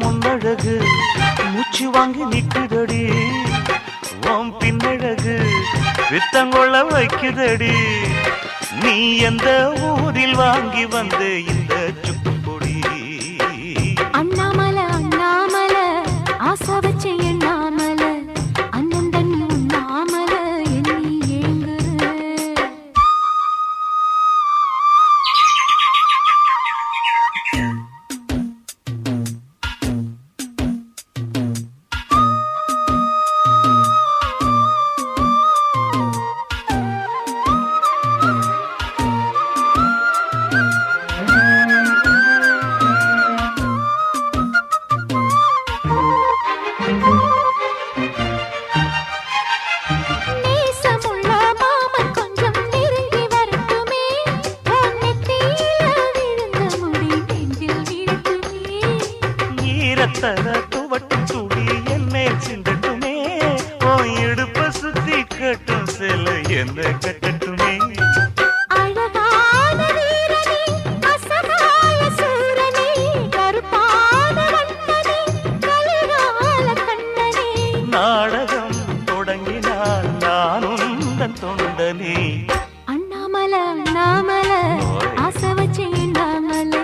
முன்னழகு மூச்சு வாங்கி நிக்குதடி ஓம் பின்னழகு வித்தங்கொள்ள வைக்குதடி நீ எந்த ஊரில் வாங்கி வந்த இந்த சுக்கு பொடி அண்ணாமல அண்ணாமல ஆசை வச்ச எண்ணாமல அண்ணன் தண்ணி உண்ணாமல எண்ணி ஏங்குற துவட்டும் சுடி என்னை சிந்தட்டுமே ஓ இடுப்ப சுத்தி கட்டும் சில என்ன கட்டட்டுமே அழகான வீரனே அசகாய சூரனே கருப்பான வண்ணனே கலிகால கண்ணனே நாடகம் தொடங்கினால் நானும் தன் தொண்டனே அண்ணாமல அண்ணாமல ஆசை வச்ச எண்ணாமல